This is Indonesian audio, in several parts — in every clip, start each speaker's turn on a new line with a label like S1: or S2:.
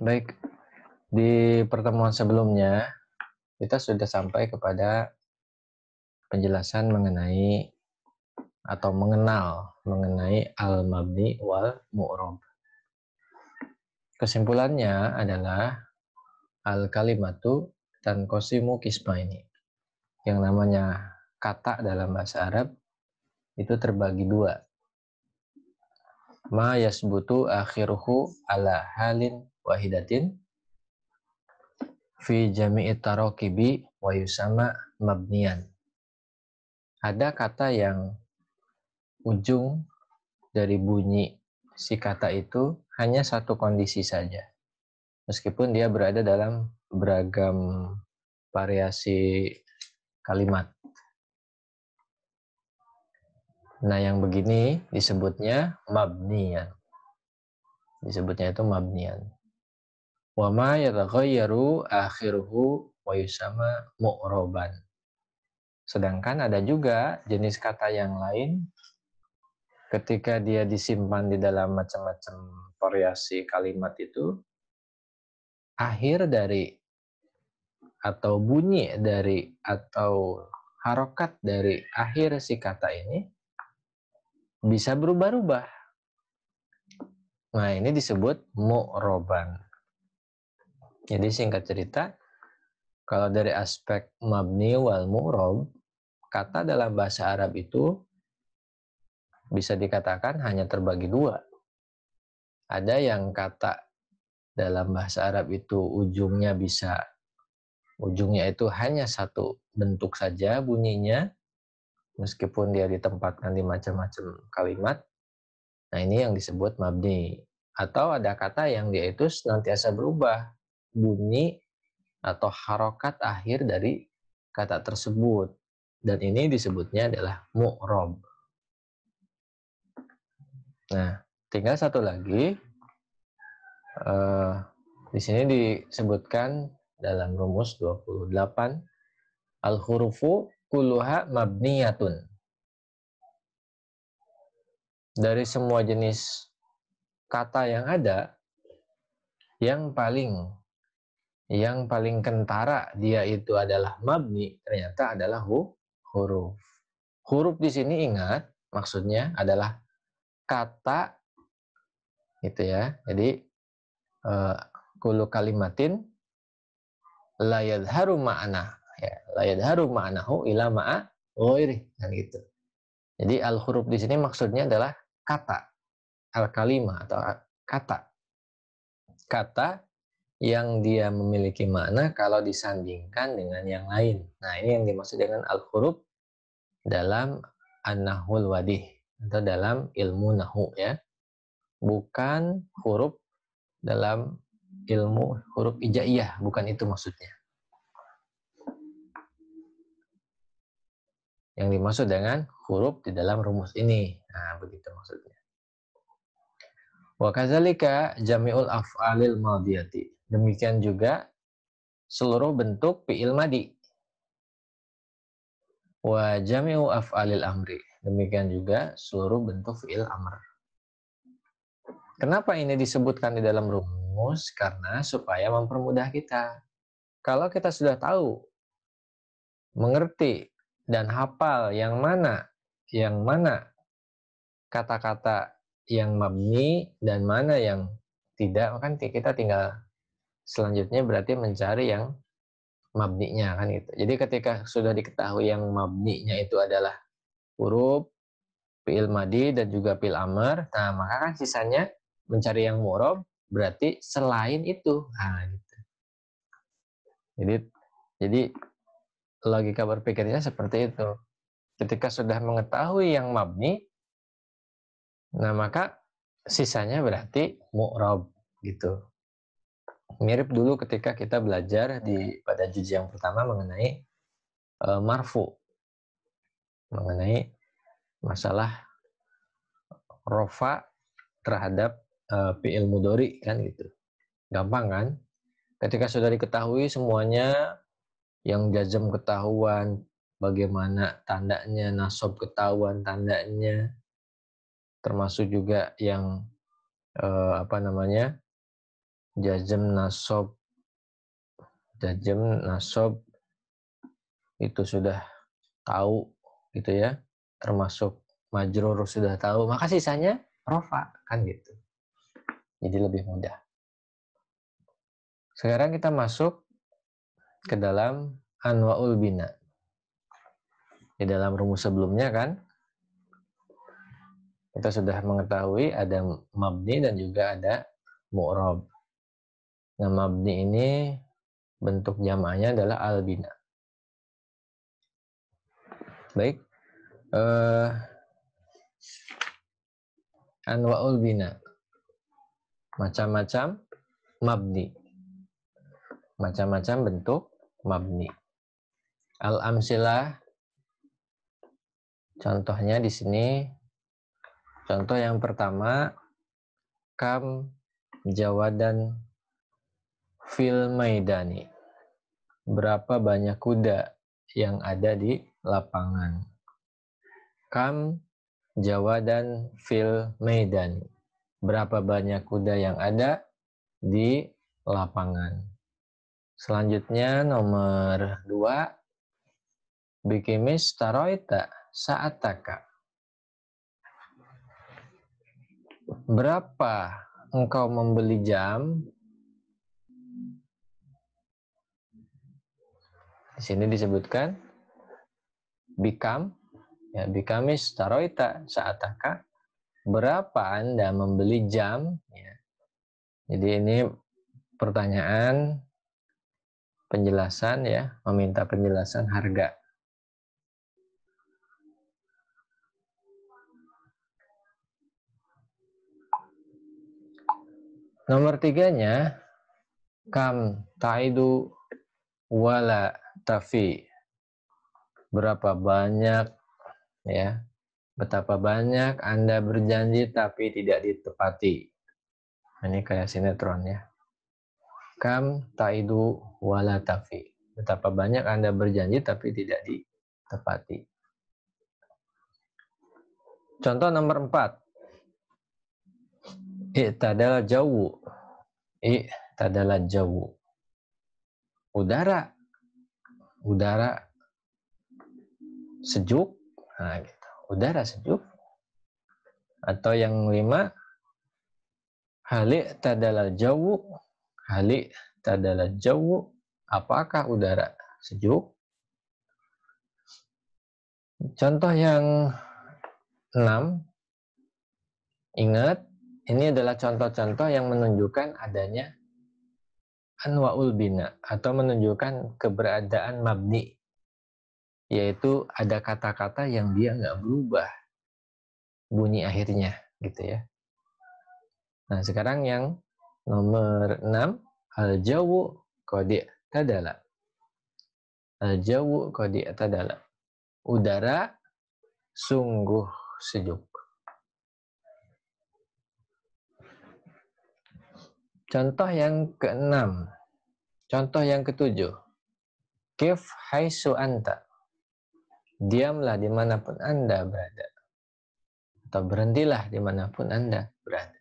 S1: Baik, di pertemuan sebelumnya kita sudah sampai kepada penjelasan mengenai atau mengenai al-mabni wal mu'rab. Kesimpulannya adalah al-kalimatu tanqasimu qismaini. Yang namanya kata dalam bahasa Arab itu terbagi dua. Ma yasbutu akhiruhu ala halin wahidatin fi jami'i tarokibi wa yusama mabniyan. Ada kata yang ujung dari bunyi si kata itu hanya satu kondisi saja. Meskipun dia berada dalam beragam variasi kalimat. Nah, yang begini disebutnya mabniyan. Disebutnya itu mabniyan. Wa ma yataghayyaru akhiruhu wa yusama mu'roban. Sedangkan ada juga jenis kata yang lain ketika dia disimpan di dalam macam-macam variasi kalimat itu, akhir dari atau bunyi dari atau harokat dari akhir si kata ini bisa berubah-ubah. Nah, ini disebut mu'roban. Jadi singkat cerita, kalau dari aspek mabni wal mu'rob, kata dalam bahasa Arab itu bisa dikatakan hanya terbagi dua. Ada yang kata dalam bahasa Arab itu ujungnya itu hanya satu bentuk saja bunyinya, meskipun dia ditempatkan di macam-macam kalimat. Nah, ini yang disebut mabni. Atau ada kata yang dia itu senantiasa berubah bunyi atau harokat akhir dari kata tersebut. Dan ini disebutnya adalah mu'rob. Nah, tinggal satu lagi. Di sini disebutkan dalam rumus 28, al-hurufu kulluha mabniyatun. Dari semua jenis kata yang ada, yang paling kentara dia itu adalah mabni, ternyata adalah huruf. Huruf di sini ingat maksudnya adalah kata gitu ya. Jadi kullu kalimatin la yadharu ma'na, ya, la yadharu ma'nahu ila ma'a ghairi, kan gitu. Jadi al huruf di sini maksudnya adalah kata, al kalimah atau kata. Kata yang dia memiliki makna kalau disandingkan dengan yang lain. Nah, ini yang dimaksud dengan al-huruf dalam an-nahwul wadih atau dalam ilmu nahu ya. Bukan huruf dalam ilmu huruf hijaiyah, bukan itu maksudnya. Yang dimaksud dengan huruf di dalam rumus ini. Nah, begitu maksudnya. Wa kadzalika jami'ul af'alil madiyati. Demikian juga seluruh bentuk fi'il madi. Wa jami'u af'alil amri. Demikian juga seluruh bentuk fi'il amr. Kenapa ini disebutkan di dalam rumus? Karena supaya mempermudah kita. Kalau kita sudah tahu, mengerti, dan hafal yang mana kata-kata yang mabni dan mana yang tidak, kan kita tinggal selanjutnya berarti mencari yang mabninya kan gitu. Jadi ketika sudah diketahui yang mabninya itu adalah huruf fi'il madi dan juga fi'il amr, nah maka kan sisanya mencari yang mu'rob berarti selain itu. Nah, gitu. Jadi logika berpikirnya seperti itu. Ketika sudah mengetahui yang mabni, nah maka sisanya berarti mu'rob gitu. Mirip dulu ketika kita belajar pada juz yang pertama mengenai marfu, mengenai masalah rofa terhadap fi'il mudhari kan gitu. Gampang kan? Ketika sudah diketahui semuanya, yang jazm ketahuan, bagaimana tandanya, nasab ketahuan tandanya, termasuk juga yang Jazm nasob. Jazm nasob itu sudah tahu gitu ya. Termasuk majrur sudah tahu. Maka sisanya rofa kan gitu. Jadi lebih mudah. Sekarang kita masuk ke dalam anwaul bina. Di dalam rumus sebelumnya kan kita sudah mengetahui ada mabni dan juga ada mu'rab. Nah, mabni ini bentuk jamaknya adalah al-bina. Baik. Anwaul bina. Macam-macam mabni. Macam-macam bentuk mabni. Al-amsilah. Contohnya di sini. Contoh yang pertama, kam jawadan fil maidani. Berapa banyak kuda yang ada di lapangan? Kam jawadan fil maidani. Berapa banyak kuda yang ada di lapangan? Selanjutnya nomor 2, bikimis taroita saataka. Berapa engkau membeli jam? Di sini disebutkan bikam, ya, bikamis taroita saataka. Berapa Anda membeli jam? Ya. Jadi ini pertanyaan penjelasan ya, meminta penjelasan harga. Nomor 3-nya, kam taidu wala tafi. Berapa banyak ya, betapa banyak Anda berjanji tapi tidak ditepati. Ini kayak sinetron ya. Kam taidu wala tafi. Betapa banyak Anda berjanji tapi tidak ditepati. Contoh nomor 4. I'tadal jawu. I'tadal jawu. Udara sejuk. Nah, gitu. Udara sejuk. Atau yang 5, hali tadalal jawu. Hali tadalal jawu. Apakah udara sejuk? Contoh yang 6. Ingat, ini adalah contoh-contoh yang menunjukkan adanya anwaul bina atau menunjukkan keberadaan mabni, yaitu ada kata-kata yang dia nggak berubah bunyi akhirnya gitu ya. Nah, sekarang yang nomor 6, al-jawu qadi tadala. Al-jawu qadi tadala. Udara sungguh sejuk. Contoh yang ke-6. Contoh yang ke-7. Kif haisu anta. Diamlah dimanapun Anda berada. Atau berhentilah dimanapun Anda berada.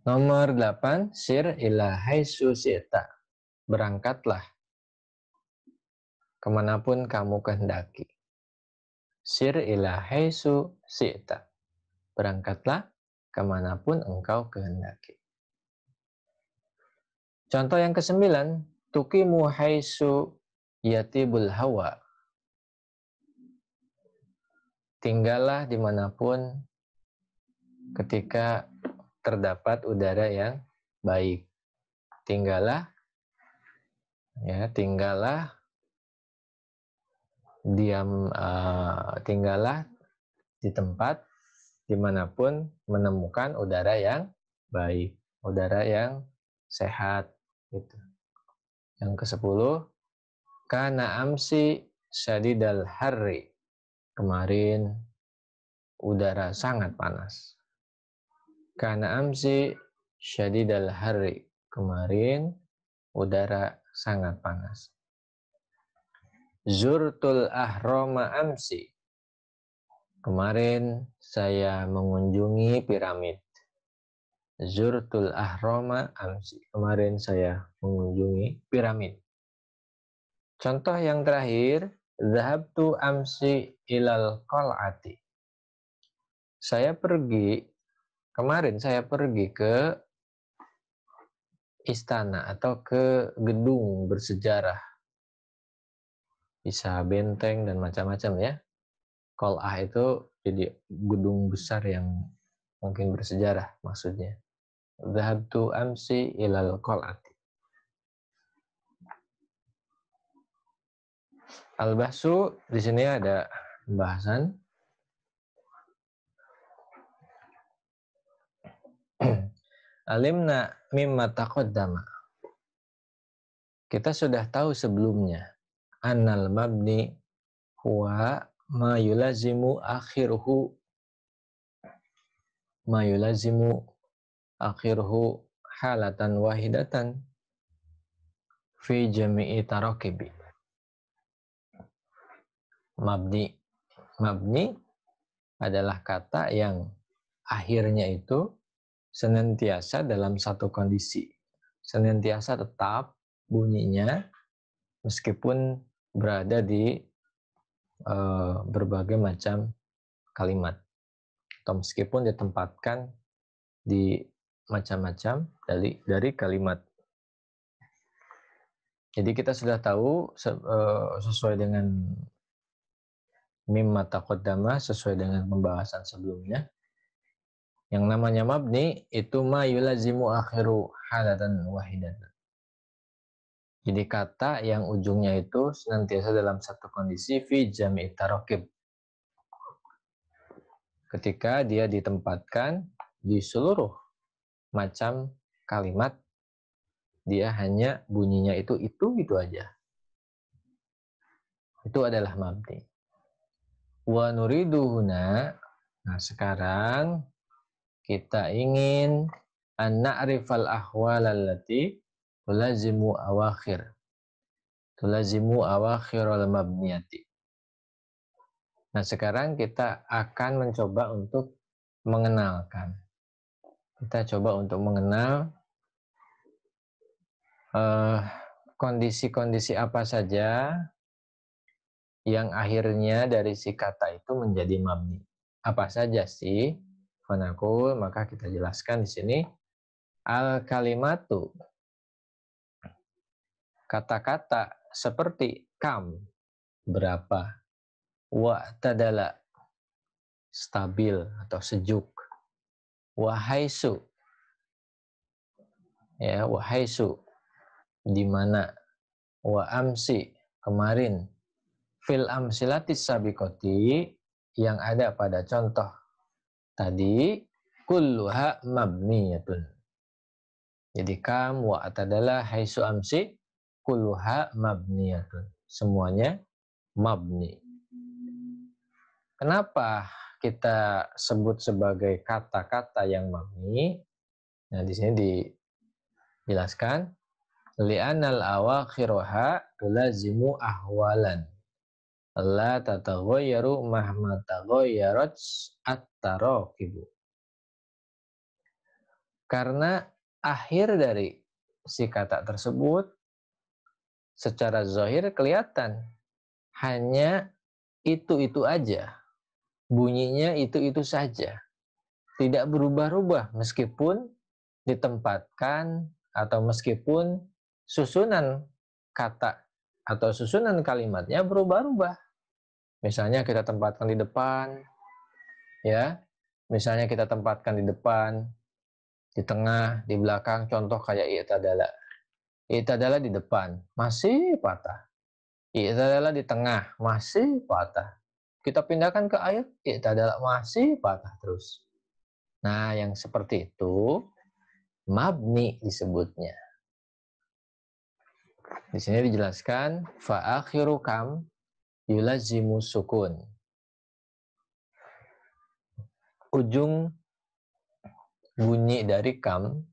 S1: Nomor 8. Sir ila haisu sita. Berangkatlah kemanapun kamu kehendaki. Sir ila haisu sita. Berangkatlah kemanapun engkau kehendaki. Contoh yang ke-9. Tukimu haisu yatibul hawa. Tinggallah dimanapun ketika terdapat udara yang baik. Tinggallah tinggallah di tempat dimanapun menemukan udara yang baik, udara yang sehat gitu. Yang ke-10, kana amsi syadidal harri. Kemarin udara sangat panas. Kana amsi syadidal harri. Kemarin udara sangat panas. Zurtul ahrama amsi. Kemarin saya mengunjungi piramid. Zurtul ahrama amsi. Kemarin saya mengunjungi piramid. Contoh yang terakhir, zahabtu amsi ilal qal'ati. Kemarin saya pergi ke istana atau ke gedung bersejarah. Bisa benteng dan macam-macam ya. Qal'ah itu jadi gedung besar yang mungkin bersejarah maksudnya. Zahabtu amsi ilal qal'ati. Al-bahsu di sini ada pembahasan. Alimna mimma taqaddama. Kita sudah tahu sebelumnya. Annal mabni huwa ma yulazimu akhiruhu halatan wahidatan fi jami'i tarakibi. Mabni adalah kata yang akhirnya itu senantiasa dalam satu kondisi. Senantiasa tetap bunyinya meskipun berada di berbagai macam kalimat. Atau meskipun ditempatkan di macam-macam dari kalimat. Jadi kita sudah tahu sesuai dengan mimma taqaddama, sesuai dengan pembahasan sebelumnya. Yang namanya mabni itu ma yulazimu akhiru halatan wahidatan. Jadi kata yang ujungnya itu senantiasa dalam satu kondisi fi jami'i tarakib. Ketika dia ditempatkan di seluruh macam kalimat, dia hanya bunyinya itu aja. Itu adalah mabni. Wa nuridu huna. Nah, sekarang kita ingin an na'rifal ahwal allati tulazimu al mabniyati. Nah, sekarang kita akan mencoba untuk mengenalkan. Kita coba untuk mengenal kondisi-kondisi apa saja yang akhirnya dari si kata itu menjadi mabni. Apa saja sih? Fanaqul, maka kita jelaskan di sini al kalimatu, kata-kata seperti kam, berapa, wa tadala, stabil atau sejuk, wahaisu, ya, wahaisu, di mana, wa amsi, kemarin, fil amsilatis sabiqati, yang ada pada contoh tadi, kulluha mabniyatun. Jadi kam, wa atadala, haisu amsi, kulluha mabniyatun. Semuanya mabni. Kenapa kita sebut sebagai kata-kata yang mabni? Nah, di sini dijelaskan li'anal awakhiroha tulazimu ahwalan la tataghayyaru mahma taghayyarat at-tarakibu. Karena akhir dari si kata tersebut secara zahir kelihatan hanya itu aja. Bunyinya itu saja. Tidak berubah-ubah meskipun ditempatkan atau meskipun susunan kata atau susunan kalimatnya berubah-ubah. Misalnya kita tempatkan di depan, ya. Misalnya kita tempatkan di depan, di tengah, di belakang, contoh kayak i'tadala. I'tadala di depan, masih patah. I'tadala di tengah, masih patah. Kita pindahkan ke ayat, i'tadala masih patah terus. Nah, yang seperti itu mabni disebutnya. Di sini dijelaskan fa akhiru kam yulazimu sukun. Ujung bunyi dari kam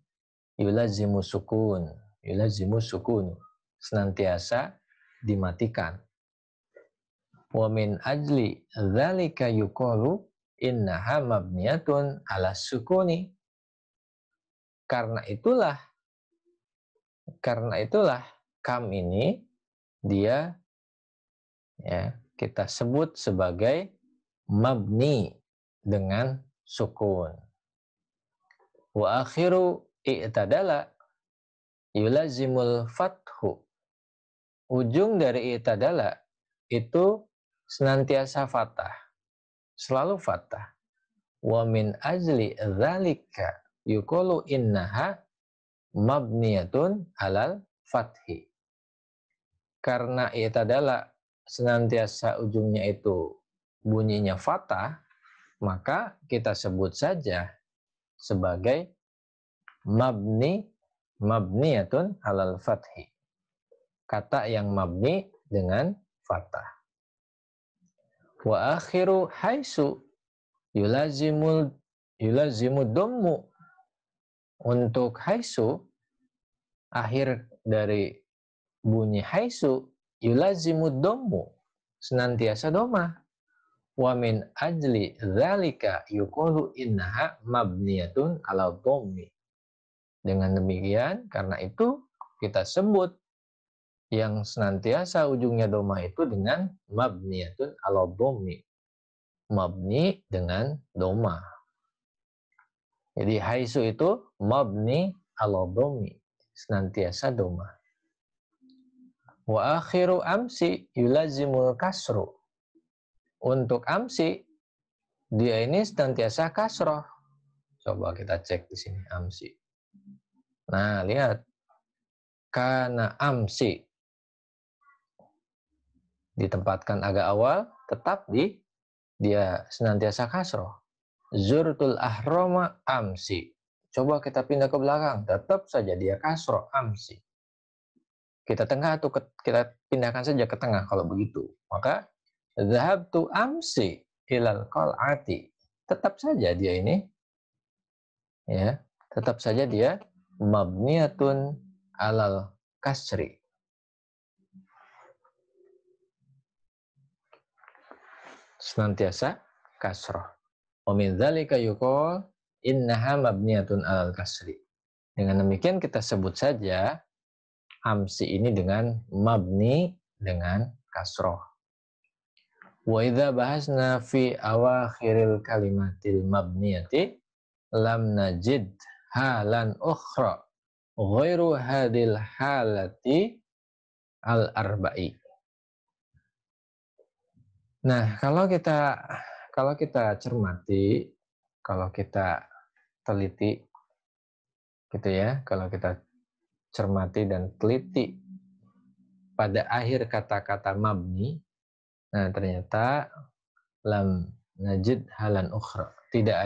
S1: yulazimu sukun. Yulazimu sukun. Senantiasa dimatikan. Wa min ajli dzalika yuqalu innaha mabniyatun ala sukuni. karena itulah kam ini dia ya kita sebut sebagai mabni dengan sukun. Wa akhiru i'tadala yulazimul fathu. Ujung dari i'tadala itu senantiasa fathah, selalu fathah. Wa min ajli dzalika yuqalu innaha mabniyatun alal fathi. Karena i'tadala senantiasa ujungnya itu bunyinya fathah, maka kita sebut saja sebagai mabniyatun alal fathi. Kata yang mabni dengan fathah. Wa akhiru haisu yulazimu dhammu. Untuk haisu, akhir dari bunyi haisu yulazimu dhammu, senantiasa dhamma. Wa min ajli dzalika yuqalu innaha mabniyatun ala dhammi. Dengan demikian, karena itu kita sebut yang senantiasa ujungnya dhamma itu dengan mabniyatun ala dhammi. Mabni dengan dhamma. Jadi haisu itu mabni ala dhammi, senantiasa dhamma. Wa akhiru amsi yulazimul kasru. Untuk amsi, dia ini senantiasa kasroh. Coba kita cek di sini amsi. Nah, lihat. Kana amsi. Ditempatkan agak awal, tetap dia senantiasa kasroh. Zurtul ahrama amsi. Coba kita pindah ke belakang, tetap saja dia kasroh amsi. Kita tengah atau kita pindahkan saja ke tengah kalau begitu. Maka dhahabtu amsi ilal qal'ati. Tetap saja dia ini ya, tetap saja dia mabniyatun alal kasri. Senantiasa kasroh. Wa min dzalika yuqal innaha mabniyatun alal kasri. Dengan demikian kita sebut saja amsi ini dengan mabni dengan kasroh. Wa idza bahasna fi awakhiril kalimatil mabniyati lam najid halan ukhra ghairu hadil halati al arba'i. Nah, kalau kita cermati, kalau kita teliti gitu ya, kalau kita cermati dan teliti pada akhir kata-kata mabni, nah ternyata lam najid halan ukhra. Tidak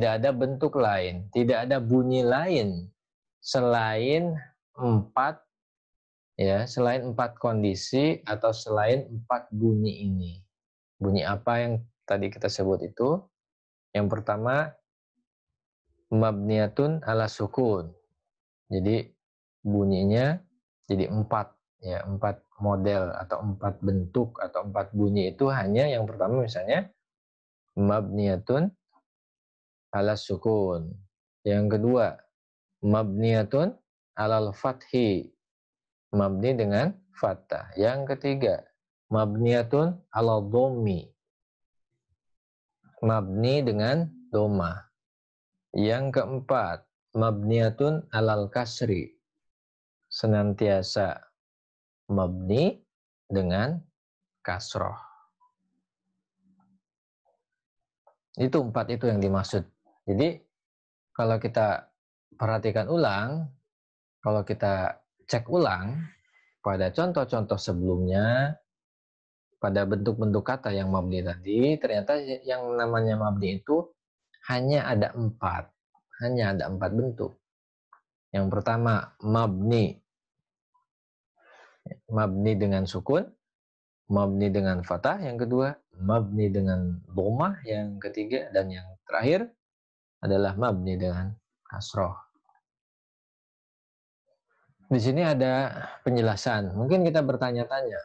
S1: ada bentuk lain, tidak ada bunyi lain selain empat kondisi atau selain empat bunyi ini. Bunyi apa yang tadi kita sebut itu? Yang pertama mabniyatun ala sukun. Jadi bunyinya jadi empat model atau empat bentuk atau empat bunyi itu hanya yang pertama misalnya mabniyatun ala sukun. Yang kedua mabniyatun alal fathi, mabni dengan fathah. Yang ketiga mabniyatun ala dhammi, mabni dengan dhamma. Yang keempat mabniyatun alal kasri, senantiasa mabni dengan kasroh. Itu empat itu yang dimaksud. Jadi kalau kita perhatikan ulang, kalau kita cek ulang pada contoh-contoh sebelumnya, pada bentuk-bentuk kata yang mabni tadi, ternyata yang namanya mabni itu hanya ada empat bentuk. Yang pertama mabni dengan sukun, mabni dengan fathah, yang kedua mabni dengan dhammah, yang ketiga dan yang terakhir adalah mabni dengan kasroh. Di sini ada penjelasan. Mungkin kita bertanya-tanya,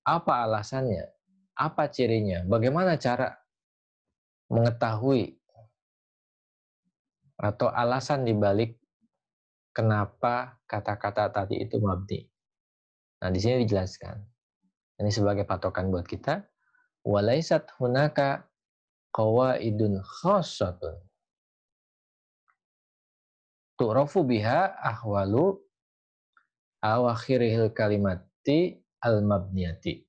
S1: apa alasannya? Apa cirinya? Bagaimana cara mengetahui atau alasan dibalik kenapa kata-kata tadi itu mabni. Nah, di sini dijelaskan. Ini sebagai patokan buat kita. Walaisat hunaka qawaidun khassatun tu'rafu biha ahwalu awakhiril kalimati al-mabniyati.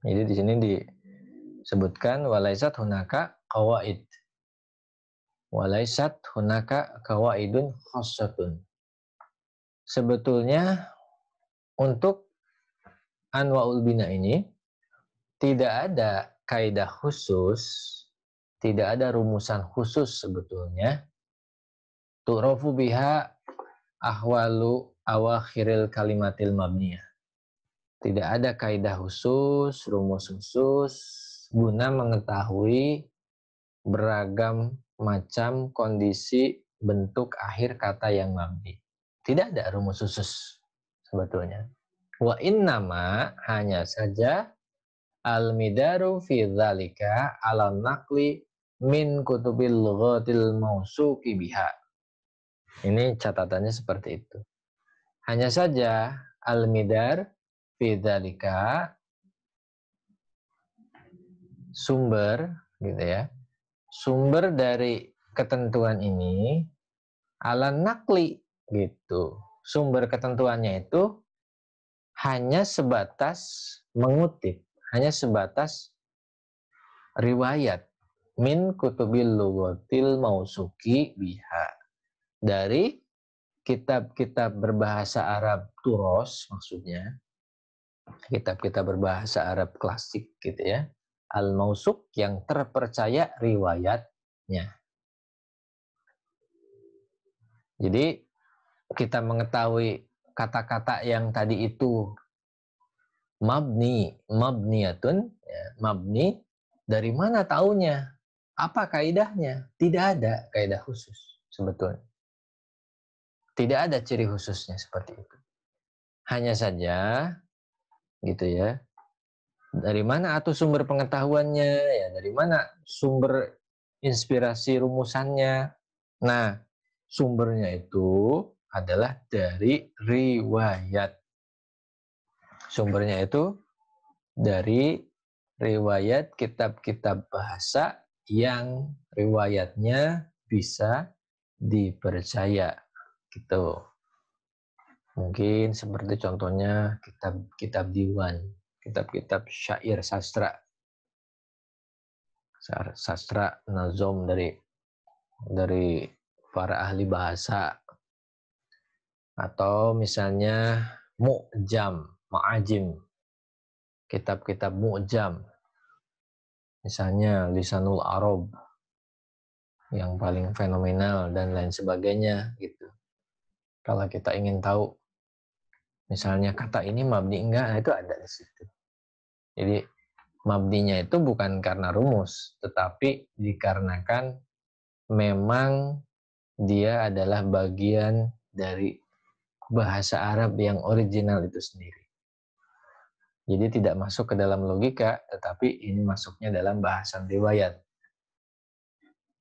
S1: Jadi di sini disebutkan walaisat hunaka qawaid. Walaisat hunaka qawaidun khassatun. Sebetulnya untuk anwaul bina ini tidak ada kaidah khusus, tidak ada rumusan khusus sebetulnya. Tu'rafu biha ahwalu awakhiril kalimatil mabniyah. Tidak ada kaidah khusus, rumus khusus guna mengetahui beragam macam kondisi bentuk akhir kata yang mabni. Tidak ada rumus khusus sebetulnya. Wa innama hanya saja al-midaru fi dzalika ala naqli min kutubil lughatil mausuqi biha. Ini catatannya seperti itu. Hanya saja al-midar fi dzalika sumber gitu ya. Sumber dari ketentuan ini ala naqli gitu. Sumber ketentuannya itu hanya sebatas mengutip, hanya sebatas riwayat min kutubil lughatil mausuqi biha. Dari kitab-kitab berbahasa Arab turos, maksudnya kitab-kitab berbahasa Arab klasik gitu ya, al-mausuq yang terpercaya riwayatnya. Jadi kita mengetahui kata-kata yang tadi itu mabniyatun ya, mabni, dari mana taunya? Apa kaidahnya? Tidak ada kaidah khusus sebetulnya. Tidak ada ciri khususnya seperti itu. Hanya saja gitu ya. Dari mana atau sumber pengetahuannya? Ya, dari mana sumber inspirasi rumusannya? Nah, sumbernya itu adalah dari riwayat. Sumbernya itu dari riwayat kitab-kitab bahasa yang riwayatnya bisa dipercaya gitu. Mungkin seperti contohnya kitab-kitab diwan, kitab-kitab syair sastra nazom dari para ahli bahasa, atau misalnya ma'ajim, kitab-kitab mu'jam, misalnya Lisanul Arab yang paling fenomenal dan lain sebagainya gitu. Kalau kita ingin tahu misalnya kata ini mabni enggak, nah itu ada di situ. Jadi mabninya itu bukan karena rumus, tetapi dikarenakan memang dia adalah bagian dari bahasa Arab yang original itu sendiri. Jadi tidak masuk ke dalam logika, tetapi ini masuknya dalam bahasan riwayat.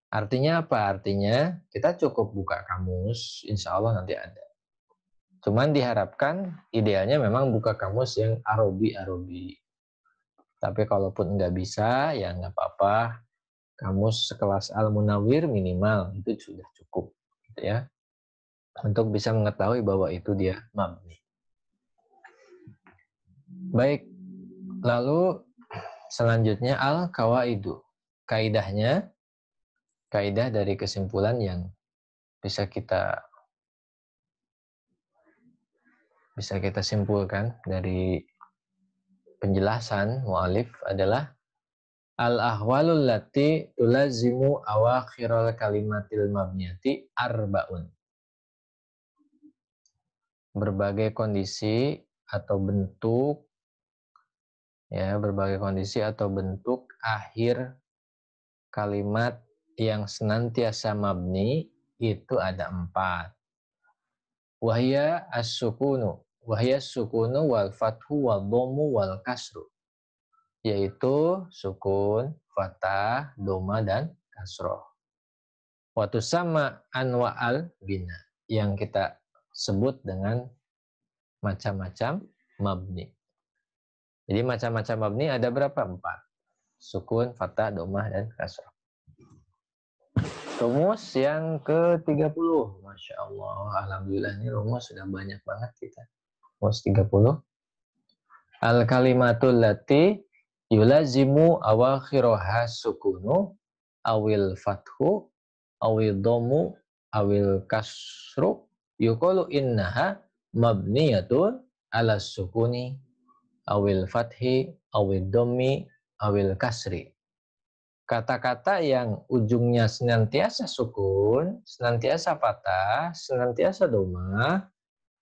S1: Artinya apa? Artinya kita cukup buka kamus, insya Allah nanti ada. Cuman diharapkan idealnya memang buka kamus yang Arabi. Tapi kalaupun nggak bisa, ya nggak apa-apa. Kamus sekelas Al-Munawwir minimal, itu sudah cukup. Gitu ya. Untuk bisa mengetahui bahwa itu dia mabni. Baik, lalu selanjutnya al-qawaidu. Kaidah dari kesimpulan yang bisa kita simpulkan dari penjelasan mu'alif adalah al-ahwalul lati tulazimu awakhiral kalimatil mabniyati arba'un. Berbagai kondisi atau bentuk akhir kalimat yang senantiasa mabni itu ada 4. Wahya as-sukunu wal fathu wal dhammu wal kasru, yaitu sukun, fathah, doma, dan kasroh. Wa tusamma anwa'al bina, yang kita sebut dengan macam-macam mabni. Jadi macam-macam mabni ada berapa? 4. Sukun, fathah, dhammah, dan kasrah. Rumus yang ke-30. Masya Allah, alhamdulillah ini rumus sudah banyak banget kita. Rumus 30. Al-kalimatul lati yulazimu awakhiroha sukunu awil fathu awil domu awil kasru yuqalu innaha mabniyatun ala sukuni awil fathi awil domi awil kasri. Kata-kata yang ujungnya senantiasa sukun, senantiasa fathah, senantiasa dhammah,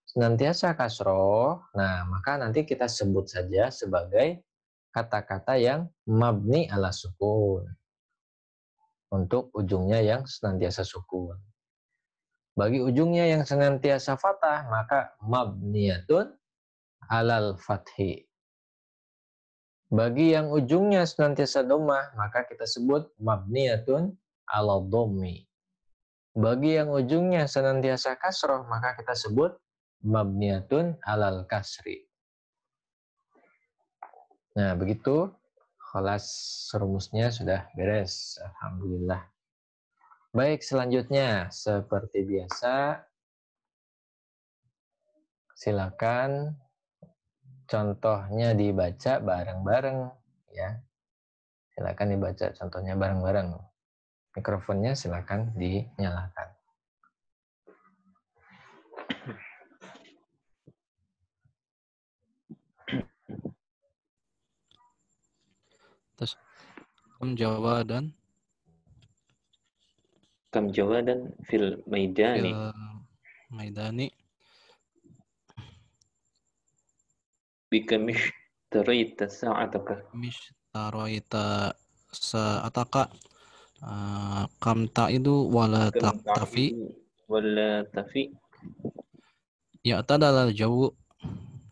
S1: senantiasa kasroh, nah maka nanti kita sebut saja sebagai kata-kata yang mabni ala sukun. Untuk ujungnya yang senantiasa sukun. Bagi ujungnya yang senantiasa fathah, maka mabniyatun alal fathi. Bagi yang ujungnya senantiasa dhammah, maka kita sebut mabniyatun ala dhammi. Bagi yang ujungnya senantiasa kasroh, maka kita sebut mabniyatun alal kasri. Nah, begitu. Kelas rumusnya sudah beres. Alhamdulillah. Baik, selanjutnya seperti biasa silakan contohnya dibaca bareng-bareng ya. Silakan dibaca contohnya bareng-bareng. Mikrofonnya silakan dinyalakan.
S2: Terus jawaban
S3: Kam jawadan fil maidani.
S2: maidani
S3: Bikamish taraita sa'ataka.
S2: mish taroita sa'ataka kam ta'idu wala taktafi
S3: Wala tafi.
S2: ya'tadal jawu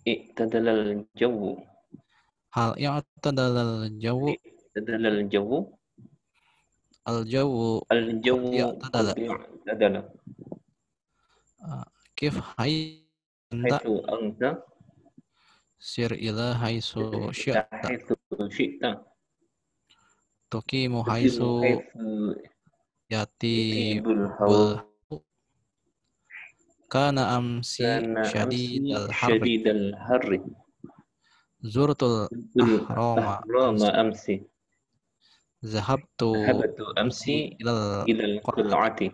S3: I'tadalal jawu.
S2: hal ya'tadal jawu
S3: I'tadalal jawu.
S2: al jawu
S3: Al-jawu
S2: ya'tadala
S3: i'tadala.
S2: kif hay anta
S3: Haitsu anta
S2: sir ila haisu syi'ta
S3: haitsu syi'ta.
S2: tuqimu
S3: Haitsu
S2: haisu yati
S3: tibul
S2: bul
S3: hawa.
S2: kana amsi
S3: Kana
S2: syadidal
S3: amsi
S2: harri
S3: syadidal harri.
S2: zurtul ahrama
S3: Ahrama amsi.
S2: zahabtu
S3: Habatu amsi
S2: ilal
S3: ilal
S2: qur'ati
S3: qul'ati.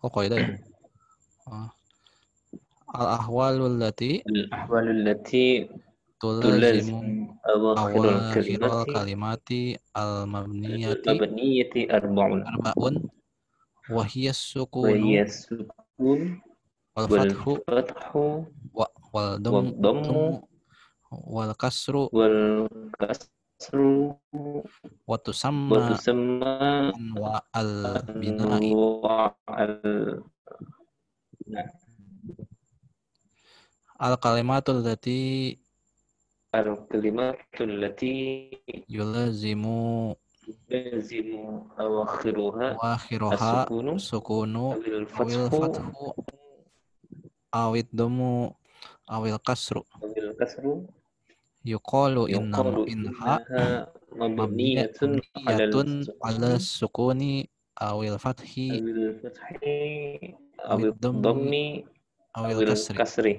S2: oh kaidah ya al ahwalul lati
S3: Al-ahwalul lati
S2: tulazimu
S3: tulazim awakhirul
S2: awakhiral
S3: kalimati
S2: kalimati al mabniyati
S3: al-mabniyati arba'un.
S2: arba'un wa hiya
S3: Wa
S2: sukunu
S3: hiya sukun
S2: wal
S3: wal
S2: fathu
S3: fathu
S2: wal
S3: wad dhammu
S2: wal kasru
S3: wal kasru
S2: wa
S3: wa
S2: tusamma
S3: tusamma
S2: anwa al bina'i
S3: anwa'al
S2: al kalimatul lati
S3: al-kalimatul lati
S2: yulazimu
S3: lazimu awakhiruha
S2: wakhiroha
S3: as-sukunu
S2: sukunu
S3: awil
S2: awil
S3: fathu
S2: fathu awid domu awil kasru
S3: awil kasru.
S2: yuqalu inha
S3: Innaha mabniyatun
S2: mabniyatun ala sukuni awil fathi
S3: awil fathi
S2: awid
S3: awil dhammi
S2: awil
S3: awil
S2: kasri.
S3: kasri.